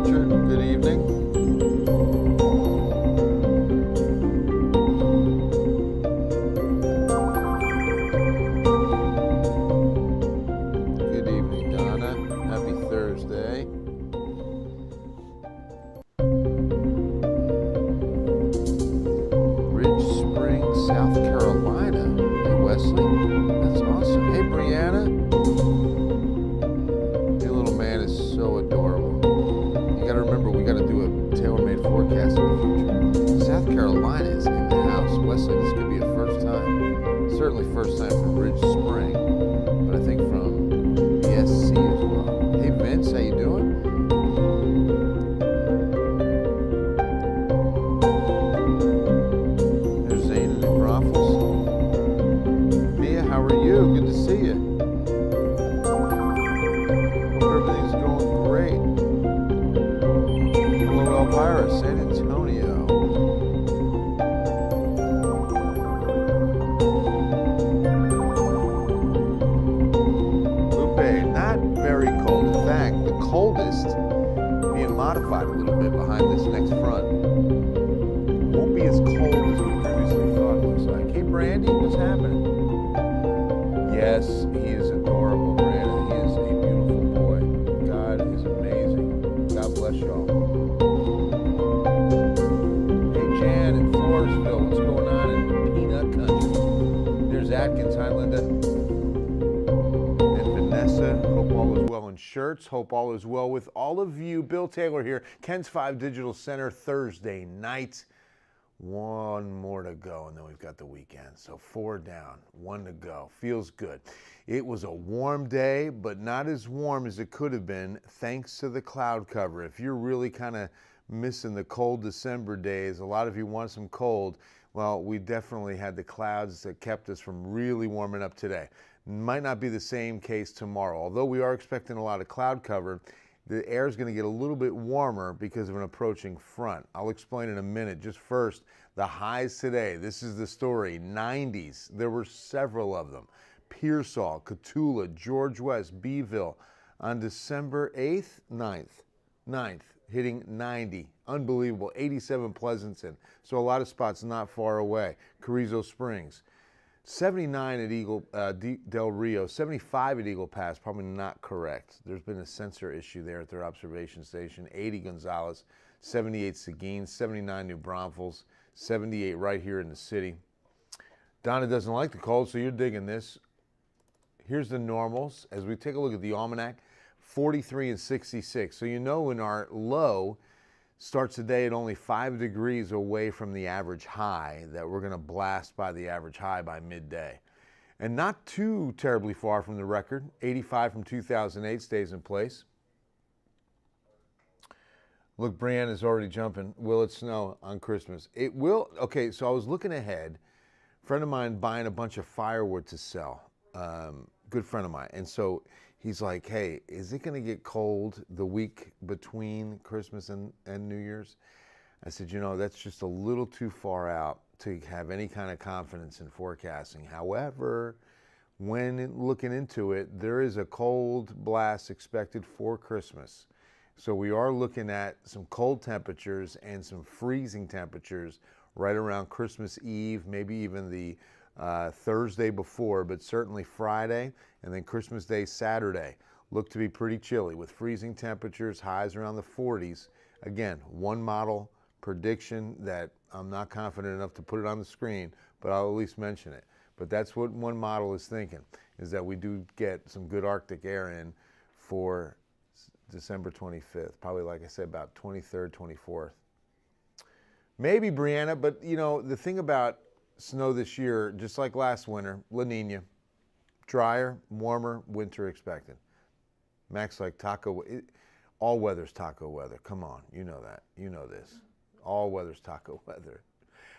Richard. Good evening. Good evening, Donna. Happy Thursday. Ridge Springs, South Carolina. Hey, Wesley. That's awesome. Hey, Brianna. Your little man is so adorable. You got to remember, we got to do a tailor-made forecast in the future. South Carolina is in the house. Wesley, this could be a first time. Certainly first time from Ridge Spring, but I think from the SC as well. Hey, Vince, how you doing? There's Zane in New Braunfels. Mia, how are you? Good to see you. Hope everything's going great. Hello, Elvira, San Antonio. Lupe, not very cold. In fact, the coldest being modified a little bit behind this next front. Won't be as cold as we previously thought it looks like. Hey, Brandy, what's happening? Yes, he is adorable, Brandy. He is a beautiful boy. God is amazing. God bless y'all. Hey, Jan in Floresville, what's going on in Peanut Country? There's Atkins. Hi, Linda. And Vanessa, hope all is well in shirts. Hope all is well with all of you. Bill Taylor here, Ken's 5 Digital Center, Thursday night. One more to go, and then we've got the weekend. So 4 down, 1 to go. Feels good. It was a warm day, but not as warm as it could have been thanks to the cloud cover. If you're really kind of missing the cold December days, a lot of you want some cold. Well, we definitely had the clouds that kept us from really warming up today. Might not be the same case tomorrow. Although we are expecting a lot of cloud cover, the air is going to get a little bit warmer because of an approaching front. I'll explain in a minute. Just first, the highs today. This is the story. 90s. There were several of them. Pearsall, Cotulla, George West, Beeville on December 8th, 9th, hitting 90. Unbelievable. 87 Pleasanton. So a lot of spots not far away. Carrizo Springs. 79 at Del Rio, 75 at Eagle Pass, probably not correct. There's been a sensor issue there at their observation station. 80 Gonzales, 78 Seguin, 79 New Braunfels, 78 right here in the city. Donna doesn't like the cold, so you're digging this. Here's the normals. As we take a look at the almanac, 43 and 66. So you know when our low starts today at only 5 degrees away from the average high, that we're going to blast by the average high by midday. And not too terribly far from the record. 85 from 2008 stays in place. Look, Brianne is already jumping. Will it snow on Christmas? It will. Okay, so I was looking ahead. A friend of mine buying a bunch of firewood to sell. Good friend of mine. And so he's like, hey, is it going to get cold the week between Christmas and New Year's? I said, you know, that's just a little too far out to have any kind of confidence in forecasting. However, when looking into it, there is a cold blast expected for Christmas. So we are looking at some cold temperatures and some freezing temperatures right around Christmas Eve, maybe even the Thursday before, but certainly Friday, and then Christmas Day, Saturday, look to be pretty chilly with freezing temperatures, highs around the 40s. Again, one model prediction that I'm not confident enough to put it on the screen, but I'll at least mention it. But that's what one model is thinking, is that we do get some good Arctic air in for December 25th, probably like I said, about 23rd, 24th. Maybe Brianna, but you know, the thing about snow this year, just like last winter, La Nina, drier, warmer, winter expected. Max like taco, all weather's taco weather. Come on, you know that. You know this. All weather's taco weather.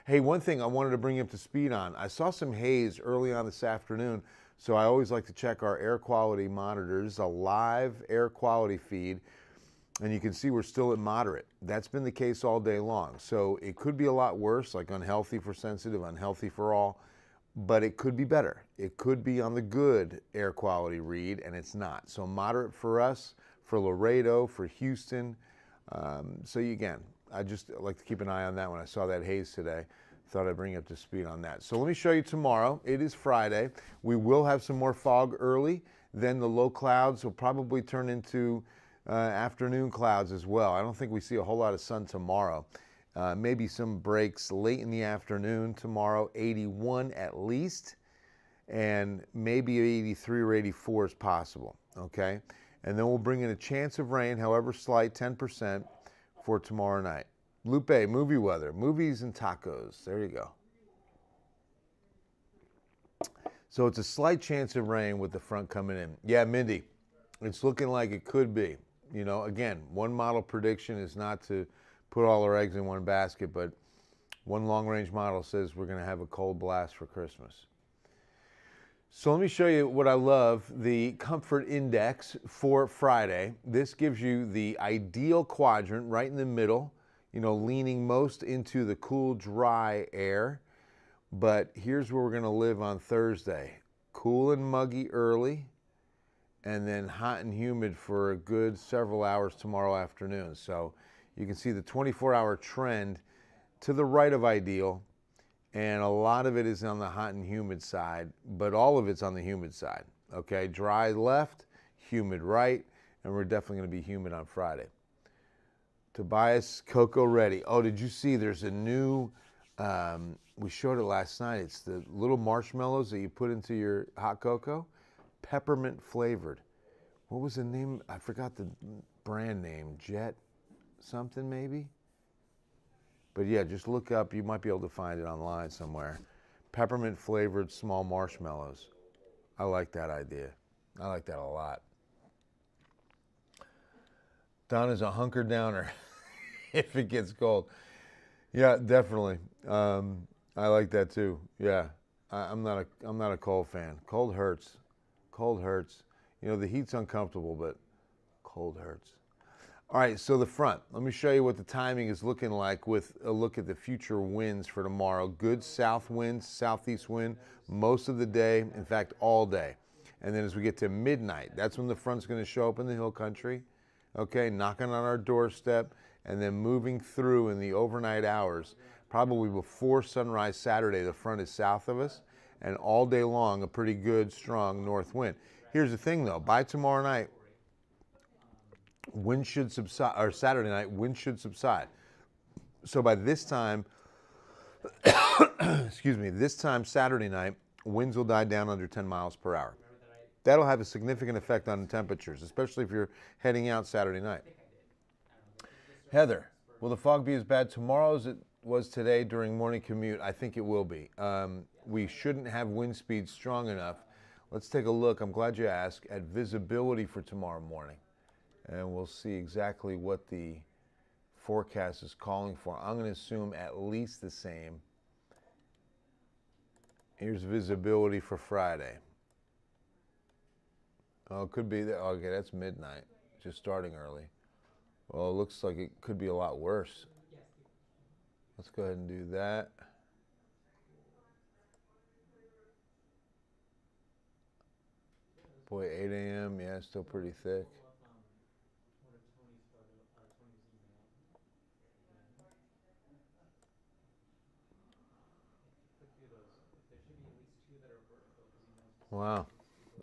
Hey, one thing I wanted to bring you up to speed on. I saw some haze early on this afternoon, so I always like to check our air quality monitors, a live air quality feed, and you can see we're still at moderate. That's been the case all day long. So it could be a lot worse, like unhealthy for sensitive, unhealthy for all, but it could be better. It could be on the good air quality read, and it's not. So moderate for us, for Laredo, for Houston, Again, I just like to keep an eye on that. When I saw that haze today, thought I'd bring you up to speed on that. So let me show you tomorrow. It is Friday. We will have some more fog early. Then the low clouds will probably turn into afternoon clouds as well. I don't think we see a whole lot of sun tomorrow. Maybe some breaks late in the afternoon tomorrow, 81 at least, and maybe 83 or 84 is possible, okay? And then we'll bring in a chance of rain, however slight, 10% for tomorrow night. Lupe, movie weather, movies and tacos. There you go. So it's a slight chance of rain with the front coming in. Yeah, Mindy, it's looking like it could be. You know, again, one model prediction is not to put all our eggs in one basket, but one long-range model says we're going to have a cold blast for Christmas. So let me show you what I love, the comfort index for Friday. This gives you the ideal quadrant right in the middle, you know, leaning most into the cool, dry air. But here's where we're going to live on Thursday. Cool and muggy early, and then hot and humid for a good several hours tomorrow afternoon. So you can see the 24-hour trend to the right of ideal, and a lot of it is on the hot and humid side, but all of it's on the humid side. Okay, dry left, humid right, and we're definitely going to be humid on Friday. Tobias, cocoa ready. Oh, did you see there's a new, we showed it last night. It's the little marshmallows that you put into your hot cocoa, peppermint flavored. What was the name? I forgot the brand name. Jet something maybe? But yeah, just look up. You might be able to find it online somewhere. Peppermint flavored small marshmallows. I like that idea. I like that a lot. Donna's a hunker downer if it gets cold. Yeah, definitely. I like that too. Yeah, I'm not a cold fan. Cold hurts. Cold hurts. You know, the heat's uncomfortable, but cold hurts. All right, so the front. Let me show you what the timing is looking like with a look at the future winds for tomorrow. Good south wind, southeast wind most of the day, in fact, all day. And then as we get to midnight, that's when the front's going to show up in the hill country, okay, knocking on our doorstep, and then moving through in the overnight hours. Probably before sunrise Saturday, the front is south of us, and all day long, a pretty good, strong north wind. Here's the thing, though. By tomorrow night, wind should subside, or Saturday night, wind should subside. So by this time, excuse me, this time Saturday night, winds will die down under 10 miles per hour. That'll have a significant effect on the temperatures, especially if you're heading out Saturday night. Heather, will the fog be as bad tomorrow as it was today during morning commute? I think it will be. We shouldn't have wind speeds strong enough. Let's take a look, I'm glad you asked, at visibility for tomorrow morning. And we'll see exactly what the forecast is calling for. I'm going to assume at least the same. Here's visibility for Friday. Oh, it could be that. Okay, that's midnight, just starting early. Well, it looks like it could be a lot worse. Let's go ahead and do that. Boy, 8 a.m., yeah, still pretty thick. Wow,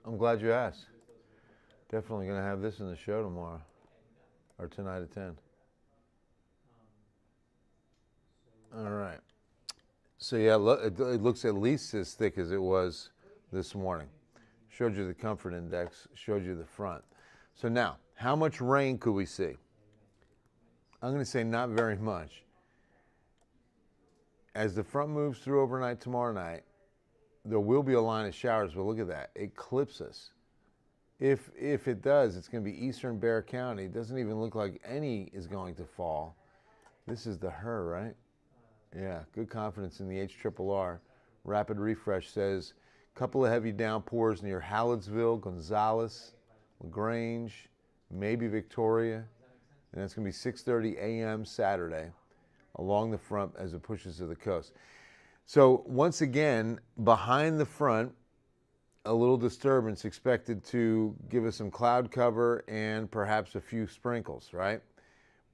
I'm glad you asked. Definitely going to have this in the show tomorrow, or tonight at 10. All right. So yeah, it looks at least as thick as it was this morning. Showed you the comfort index, showed you the front. So now, how much rain could we see? I'm going to say not very much. As the front moves through overnight tomorrow night, there will be a line of showers, but look at that. It clips us. If it does, it's going to be eastern Bexar County. It doesn't even look like any is going to fall. This is the HER, right? Yeah, good confidence in the HRRR. Rapid refresh says a couple of heavy downpours near Hallettsville, Gonzales, LaGrange, maybe Victoria. And that's going to be 6:30 a.m. Saturday along the front as it pushes to the coast. So once again, behind the front, a little disturbance expected to give us some cloud cover and perhaps a few sprinkles, right?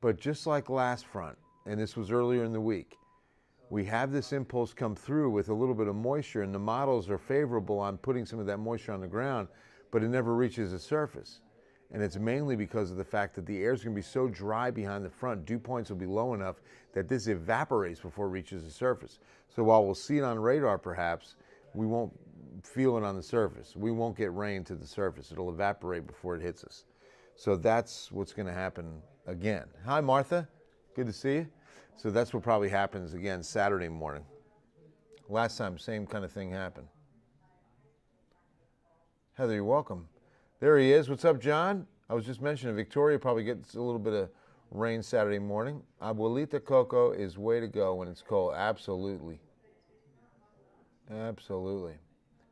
But just like last front, and this was earlier in the week, we have this impulse come through with a little bit of moisture, and the models are favorable on putting some of that moisture on the ground, but it never reaches the surface. And it's mainly because of the fact that the air is going to be so dry behind the front, dew points will be low enough that this evaporates before it reaches the surface. So while we'll see it on radar perhaps, we won't feel it on the surface. We won't get rain to the surface. It'll evaporate before it hits us. So that's what's going to happen again. Hi, Martha. Good to see you. So that's what probably happens again Saturday morning. Last time, same kind of thing happened. Heather, you're welcome. There he is. What's up, John? I was just mentioning Victoria probably gets a little bit of rain Saturday morning. Abuelita Coco is way to go when it's cold. Absolutely. Absolutely.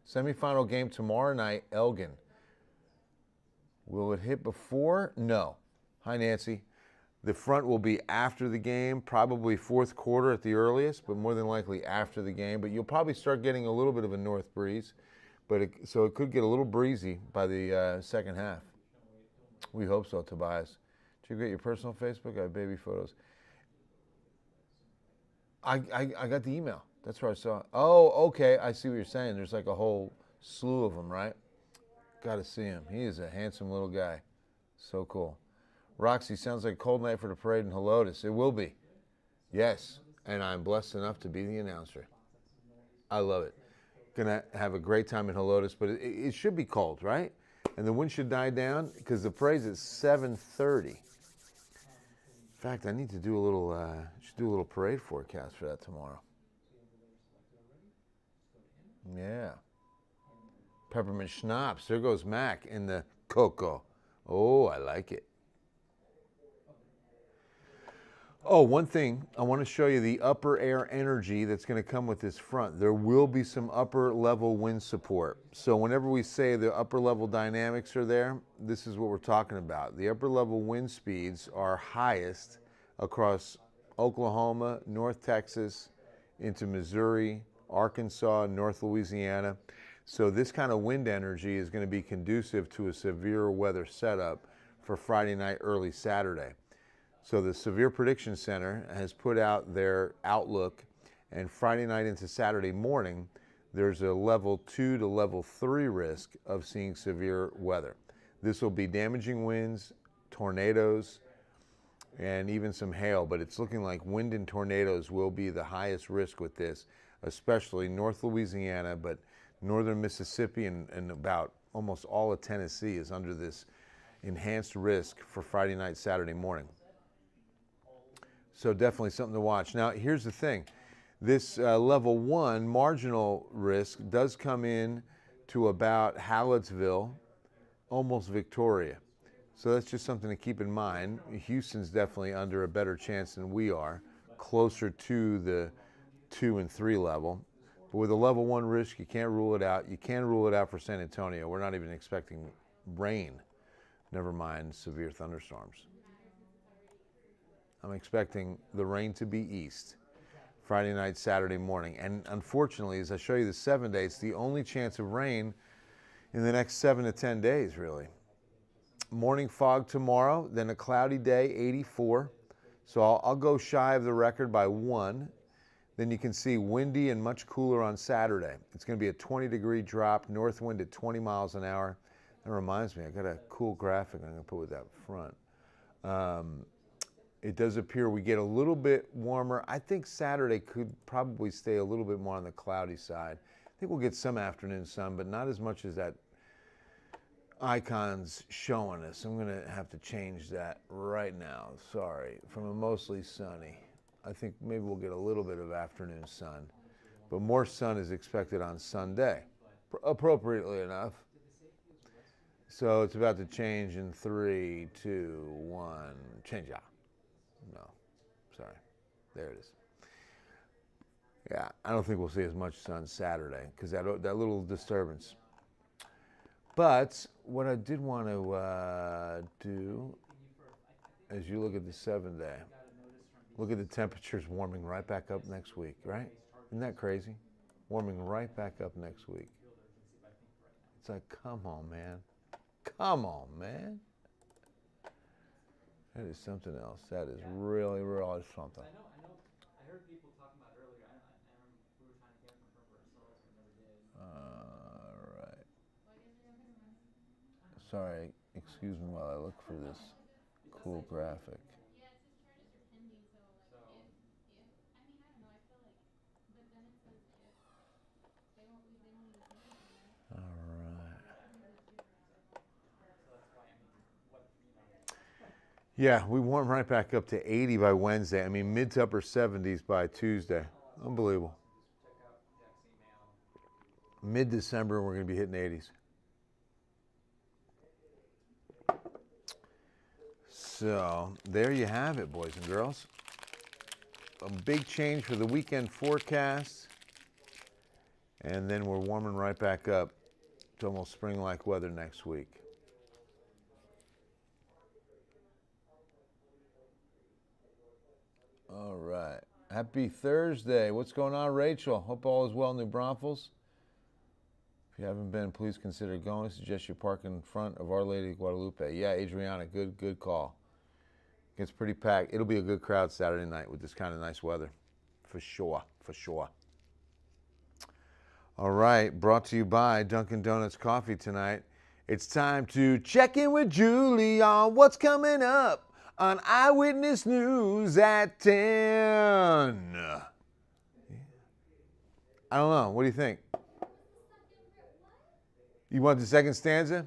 Semifinal game tomorrow night, Elgin. Will it hit before? No. Hi, Nancy. The front will be after the game, probably fourth quarter at the earliest, but more than likely after the game. But you'll probably start getting a little bit of a north breeze. So it could get a little breezy by the second half. We hope so, Tobias. Did you get your personal Facebook? I have baby photos. I got the email. That's where I saw it. Oh, okay. I see what you're saying. There's like a whole slew of them, right? Got to see him. He is a handsome little guy. So cool. Roxy, sounds like a cold night for the parade in Helotes. It will be. Yes. And I'm blessed enough to be the announcer. I love it. Gonna have a great time in Helotes, but it should be cold, right? And the wind should die down because the parade's at 7:30. In fact, I need to do a little parade forecast for that tomorrow. Yeah. Peppermint schnapps. There goes Mac in the cocoa. Oh, I like it. Oh, one thing, I want to show you the upper air energy that's going to come with this front. There will be some upper level wind support. So whenever we say the upper level dynamics are there, this is what we're talking about. The upper level wind speeds are highest across Oklahoma, North Texas, into Missouri, Arkansas, North Louisiana. So this kind of wind energy is going to be conducive to a severe weather setup for Friday night, early Saturday. So the Severe Prediction Center has put out their outlook, and Friday night into Saturday morning, there's a level 2 to level 3 risk of seeing severe weather. This will be damaging winds, tornadoes, and even some hail, but it's looking like wind and tornadoes will be the highest risk with this, especially North Louisiana, but northern Mississippi and about almost all of Tennessee is under this enhanced risk for Friday night, Saturday morning. So definitely something to watch. Now, here's the thing. This level 1 marginal risk does come in to about Hallettsville, almost Victoria. So that's just something to keep in mind. Houston's definitely under a better chance than we are, closer to the 2 and 3 level. But with a level 1 risk, you can't rule it out. You can rule it out for San Antonio. We're not even expecting rain, never mind severe thunderstorms. I'm expecting the rain to be east Friday night, Saturday morning. And unfortunately, as I show you the 7-day, it's the only chance of rain in the next 7 to 10 days, really. Morning fog tomorrow, then a cloudy day, 84. So I'll go shy of the record by 1. Then you can see windy and much cooler on Saturday. It's going to be a 20-degree drop, north wind at 20 miles an hour. That reminds me, I got a cool graphic I'm going to put with that front. It does appear we get a little bit warmer. I think Saturday could probably stay a little bit more on the cloudy side. I think we'll get some afternoon sun, but not as much as that icon's showing us. I'm going to have to change that right now. Sorry. From a mostly sunny, I think maybe we'll get a little bit of afternoon sun, but more sun is expected on Sunday, appropriately enough. So it's about to change in 3, 2, 1, change out. No, sorry. There it is. Yeah, I don't think we'll see as much sun Saturday because that little disturbance. But what I did want to do, as you look at the 7-day, look at the temperatures warming right back up next week, right? Isn't that crazy? Warming right back up next week. It's like, come on, man. Come on, man. That is something else. That is really, really something. I know. I heard people talking about it earlier. I remember we were trying to confirm for ourselves, but never did. All right. Sorry, excuse me while I look for this cool graphic. All right. Yeah, we warm right back up to 80 by Wednesday. I mean, mid to upper 70s by Tuesday. Unbelievable. Mid-December, we're going to be hitting 80s. So there you have it, boys and girls. A big change for the weekend forecast. And then we're warming right back up to almost spring-like weather next week. All right. Happy Thursday. What's going on, Rachel? Hope all is well in New Braunfels. If you haven't been, please consider going. I suggest you park in front of Our Lady of Guadalupe. Yeah, Adriana, good call. It's pretty packed. It'll be a good crowd Saturday night with this kind of nice weather. For sure. All right, brought to you by Dunkin' Donuts Coffee tonight. It's time to check in with Julie on what's coming up on Eyewitness News at 10. I don't know. What do you think? You want the second stanza?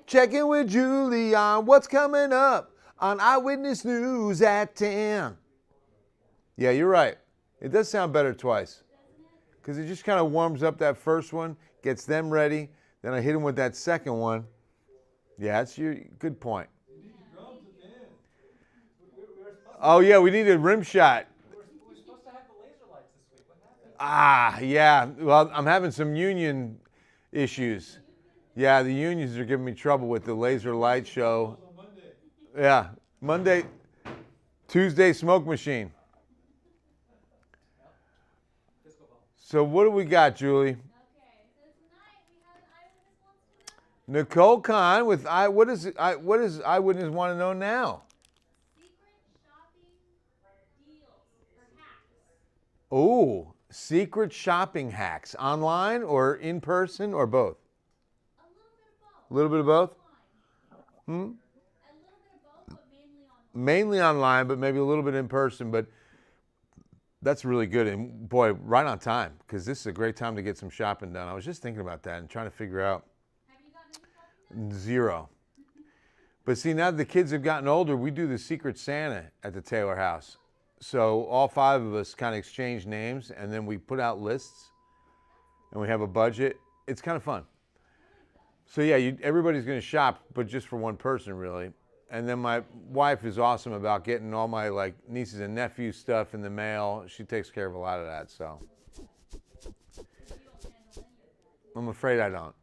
Check in with Julie on what's coming up on Eyewitness News at 10. Yeah, you're right. It does sound better twice. Because it just kind of warms up that first one, gets them ready. Then I hit them with that second one. Yeah, that's your good point. You need the drums at the end. Oh, yeah, we need a rim shot. We were supposed to have the laser lights this week. What happened? Ah, yeah. Well, I'm having some union issues. Yeah, the unions are giving me trouble with the laser light show. Yeah, Monday, Tuesday smoke machine. So what do we got, Julie? Okay, so tonight we have Eyewitness Wants to Know. Nicole Kahn with what does Eyewitness want to know now? Secret shopping deals or hacks. Oh, secret shopping hacks. Online or in person or both? A little bit of both. A little bit of both? Online. A little bit of both, but mainly online. Mainly online, but maybe a little bit in person. But that's really good. And boy, right on time, because this is a great time to get some shopping done. I was just thinking about that and trying to figure out. Have you gotten any shopping done? Zero. But see, now that the kids have gotten older, we do the Secret Santa at the Taylor house. So all 5 of us kind of exchange names, and then we put out lists, and we have a budget. It's kind of fun. So yeah, everybody's going to shop, but just for one person, really. And then my wife is awesome about getting all my nieces and nephews stuff in the mail. She takes care of a lot of that. So I'm afraid I don't.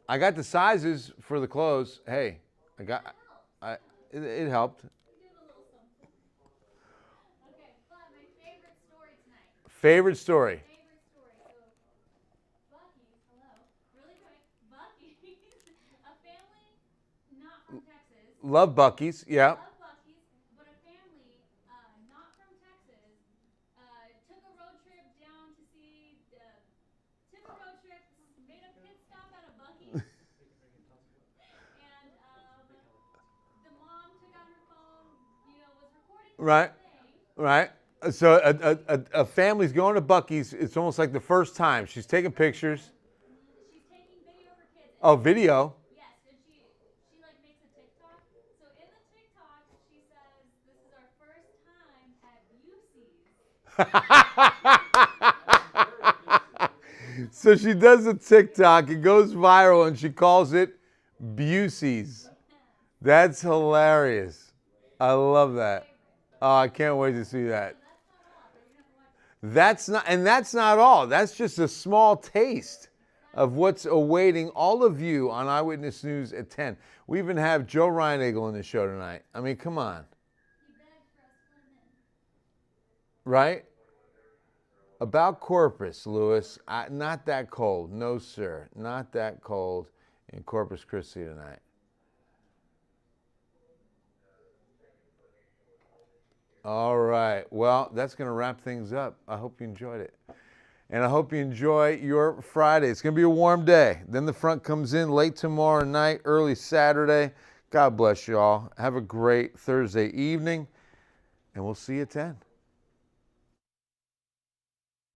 I got the sizes for the clothes. Hey, it helped. Okay, but my favorite story tonight. Favorite story. So, Buc-ee's, hello, really quick, Buc-ee's, a family not from Texas. Love Buc-ee's, yeah. Love Buc-ee's, but a family not from Texas took a road trip down to see, made a pit stop at a Buc-ee's. And the mom took out her phone, was recording the Right, thing. right. So a family's going to Buc-ee's. It's almost like the first time. She's taking pictures. She's taking video of her kids. Oh, video. Yes, and she makes a TikTok. So in the TikTok, she says, "This is our first time at Busey's." So she does a TikTok. It goes viral, and she calls it Busey's. That's hilarious. I love that. Oh, I can't wait to see that. That's not all. That's just a small taste of what's awaiting all of you on Eyewitness News at 10. We even have Joe Reinagle in the show tonight. I mean, come on. Right? About Corpus, Lewis. Not that cold. No, sir. Not that cold in Corpus Christi tonight. All right. Well, that's going to wrap things up. I hope you enjoyed it. And I hope you enjoy your Friday. It's going to be a warm day. Then the front comes in late tomorrow night, early Saturday. God bless you all. Have a great Thursday evening, and we'll see you at 10.